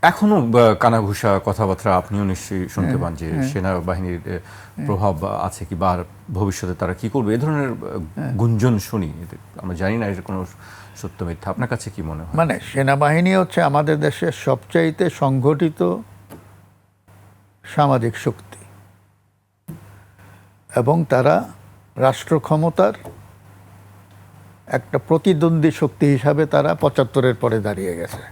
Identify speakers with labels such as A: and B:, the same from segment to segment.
A: এখনো কানাঘুষা কথাবার্তা আপনিও নিশ্চয়ই শুনতে পান যে সেনাবাহিনীর প্রভাব আছে কি, বা ভবিষ্যতে তারা কি করবে, এ ধরনের গুঞ্জন শুনি। আমরা জানি না এর কোনো সত্য মিথ্যা। আপনার কাছে কি মনে হয়?
B: মানে সেনাবাহিনী হচ্ছে আমাদের দেশের সবচাইতে সংগঠিত সামাজিক শক্তি, এবং তারা রাষ্ট্র ক্ষমতার একটা প্রতিদ্বন্দ্বী শক্তি হিসাবে তারা ৭৫-এর পরে দাঁড়িয়ে গেছে।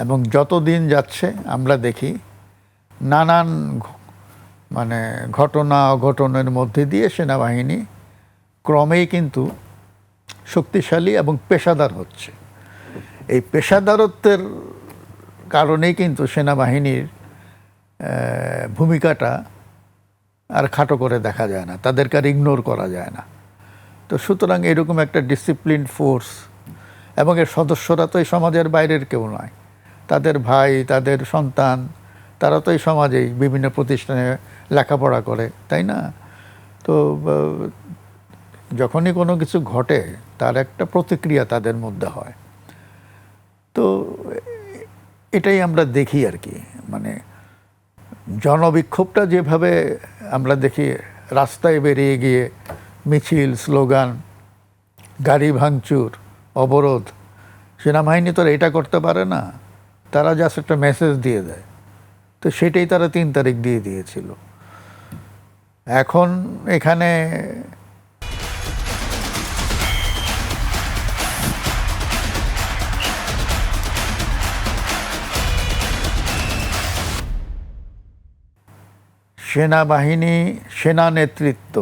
B: এবং যত দিন যাচ্ছে আমরা দেখি নানান মানে ঘটনা অঘটনের মধ্যে দিয়ে সেনাবাহিনী ক্রমেই কিন্তু শক্তিশালী এবং পেশাদার হচ্ছে। এই পেশাদারত্বের কারণেই কিন্তু সেনাবাহিনীর ভূমিকাটা আর খাটো করে দেখা যায় না, তাদেরকে আর ইগনোর করা যায় না। তো সুতরাং এরকম একটা ডিসিপ্লিন ফোর্স, এবং এর সদস্যরা তো এই সমাজের বাইরের কেউ নয়, তাদের ভাই, তাদের সন্তান, তারা তো এই সমাজেই বিভিন্ন প্রতিষ্ঠানে লেখাপড়া করে, তাই না? তো যখনই কোনো কিছু ঘটে তার একটা প্রতিক্রিয়া তাদের মধ্যে হয়। তো এটাই আমরা দেখি আর কি, মানে জনবিক্ষোভটা যেভাবে আমরা দেখি, রাস্তায় বেরিয়ে গিয়ে মিছিল, স্লোগান, গাড়ি ভাঙচুর, অবরোধ, সেনাবাহিনী তো এটা করতে পারে না, তারা জাস্ট একটা মেসেজ দিয়ে দেয়। তো সেটাই তারা ৩ তারিখ দিয়ে দিয়েছিল। এখন এখানে সেনাবাহিনী, সেনা নেতৃত্ব,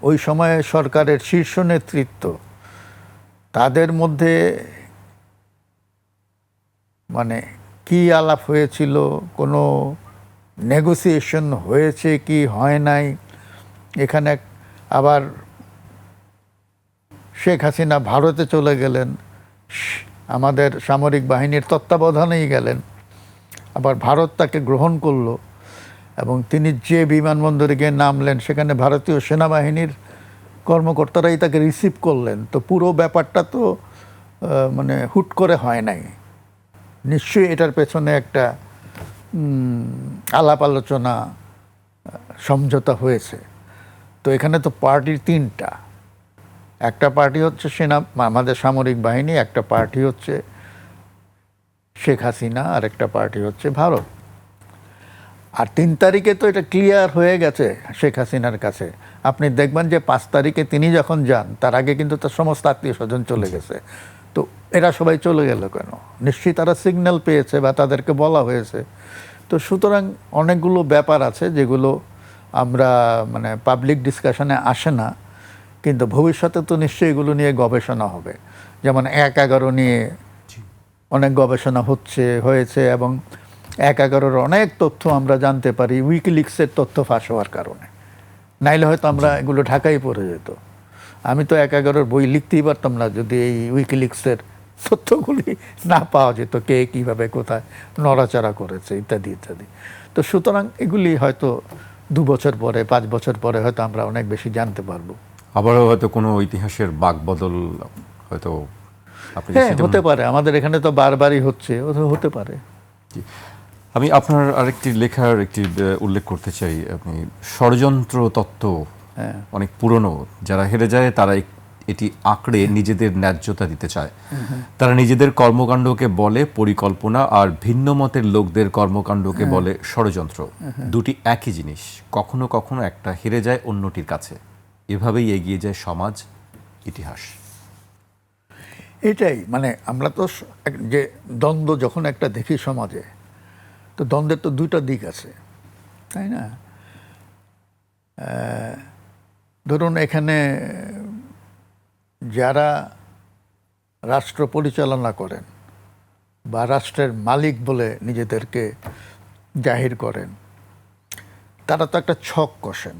B: ওই সময়ে সরকারের শীর্ষ নেতৃত্ব, তাদের মধ্যে মানে কি আলাপ হয়েছিল, কোনো নেগোসিয়েশন হয়েছে কি হয় নাই। এখানে আবার শেখ হাসিনা ভারতে চলে গেলেন, আমাদের সামরিক বাহিনীর তত্ত্বাবধানেই গেলেন, আবার ভারত তাকে গ্রহণ করলো, এবং তিনি যে বিমানবন্দরে গিয়ে নামলেন সেখানে ভারতীয় সেনাবাহিনীর কর্মকর্তারাই তাকে রিসিভ করলেন। তো পুরো ব্যাপারটা তো মানে হুট করে হয় নাই, নিশ্চয়ই এটার পেছনে একটা আলাপ আলোচনা, সমঝোতা হয়েছে। তো এখানে তো পার্টির ৩টা, একটা পার্টি হচ্ছে আমাদের সামরিক বাহিনী, একটা পার্টি হচ্ছে শেখ হাসিনা, আর একটা পার্টি হচ্ছে ভারত। আর ৩ তারিখে তো এটা ক্লিয়ার হয়ে গেছে শেখ হাসিনার কাছে। আপনি দেখবেন যে ৫ তারিখে তিনি যখন যান তার আগে কিন্তু তার সমস্ত আত্মীয় স্বজন চলে গেছে। তো এরা সবাই চলে গেল কেন? নিশ্চয়ই তারা সিগন্যাল পেয়েছে বা তাদেরকে বলা হয়েছে। তো সুতরাং অনেকগুলো ব্যাপার আছে যেগুলো আমরা মানে পাবলিক ডিসকাশনে আসে না, কিন্তু ভবিষ্যতে তো নিশ্চয়ই এগুলো নিয়ে গবেষণা হবে। যেমন ১/১১ নিয়ে অনেক গবেষণা হয়েছে, এবং ১/১১-র অনেক তথ্য আমরা জানতে পারি উইকিলিক্সের তথ্য ফাঁস হওয়ার কারণে। নাইলে হয়তো আমরা এগুলো ঢাকায় পড়ে যেত। আমি তো ১/১১-র বই লিখতেই পারতাম না যদি এই উইকিলিক্সের তথ্যগুলি না পাওয়া যেত, কে কীভাবে কোথায় নড়াচড়া করেছে ইত্যাদি ইত্যাদি। তো সুতরাং এগুলি হয়তো ২ বছর পরে, ৫ বছর পরে হয়তো আমরা অনেক বেশি জানতে পারবো।
A: আবারও হয়তো কোনো ঐতিহাসের বাকবদল হয়তো
B: হ্যাঁ, হতে পারে। আমাদের এখানে তো বারবারই হচ্ছে, হতে পারে।
A: আমি আপনার আরেকটি লেখার একটি উল্লেখ করতে চাই। আপনি ষড়যন্ত্র তত্ত্ব অনেক পুরনো, যারা হেরে যায় তারা এটি আঁকড়ে নিজেদের ন্যায্যতা দিতে চায়। তারা নিজেদের কর্মকাণ্ডকে বলে পরিকল্পনা, আর ভিন্ন মতের লোকদের কর্মকাণ্ডকে বলে ষড়যন্ত্র। দুটি একই জিনিস, কখনো কখনো একটা হেরে যায় অন্যটির কাছে। এভাবেই এগিয়ে যায় সমাজ, ইতিহাস।
B: এটাই মানে আমরা তো যে দ্বন্দ্ব যখন একটা দেখি সমাজে, তো দ্বন্দ্বের তো 2টা দিক আছে, তাই না? ধরুন এখানে যারা রাষ্ট্র পরিচালনা করেন বা রাষ্ট্রের মালিক বলে নিজেদেরকে জাহির করেন, তারা তো একটা ছক কষেন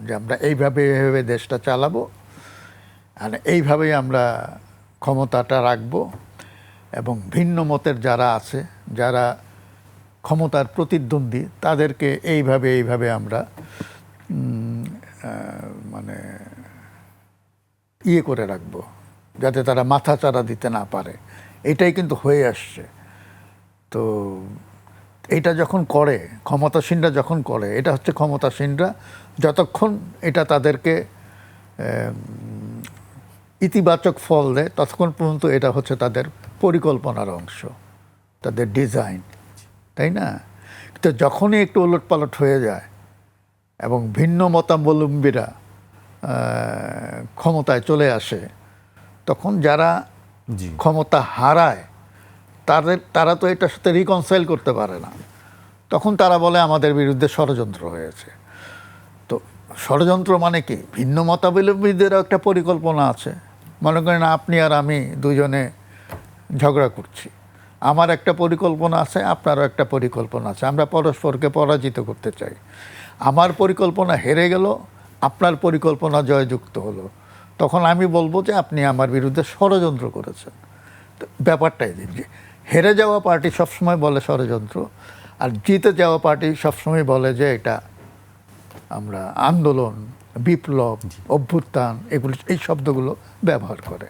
B: যে আমরা এইভাবে এইভাবে দেশটা চালাবো, আর এইভাবেই আমরা ক্ষমতাটা রাখবো, এবং ভিন্ন মতের যারা আছে, যারা ক্ষমতার প্রতিদ্বন্দ্বী, তাদেরকে এইভাবে এইভাবে আমরা মানে করে রাখবো যাতে তারা মাথা চাড়া দিতে না পারে। এটাই কিন্তু হয়ে আসছে। তো এটা যখন করে, ক্ষমতাসীনরা যখন করে, এটা হচ্ছে ক্ষমতাসীনরা যতক্ষণ এটা তাদেরকে ইতিবাচক ফল দেয় ততক্ষণ পর্যন্ত এটা হচ্ছে তাদের পরিকল্পনার অংশ, তাদের ডিজাইন, তাই না? তো যখনই একটু ওলটপালট হয়ে যায় এবং ভিন্ন মতাবলম্বীরা ক্ষমতায় চলে আসে, তখন যারা
A: জি
B: ক্ষমতা হারায় তারা তো এটার সাথে রিকনসাইল করতে পারে না। তখন তারা বলে আমাদের বিরুদ্ধে ষড়যন্ত্র হয়েছে। তো ষড়যন্ত্র মানে কি? ভিন্ন মতাবলম্বীদেরও একটা পরিকল্পনা আছে। মনে করেন আপনি আর আমি দুজনে ঝগড়া করছি, আমার একটা পরিকল্পনা আছে, আপনারও একটা পরিকল্পনা আছে, আমরা পরস্পরকে পরাজিত করতে চাই। আমার পরিকল্পনা হেরে গেল, আপনার পরিকল্পনা জয়যুক্ত হলো, তখন আমি বলবো যে আপনি আমার বিরুদ্ধে ষড়যন্ত্র করেছেন। তো ব্যাপারটাই যে হেরে যাওয়া পার্টি সবসময় বলে ষড়যন্ত্র, আর জিতে যাওয়া পার্টি সবসময় বলে যে এটা আমরা আন্দোলন, বিপ্লব, অভ্যুত্থান, এগুলো এই শব্দগুলো ব্যবহার করে।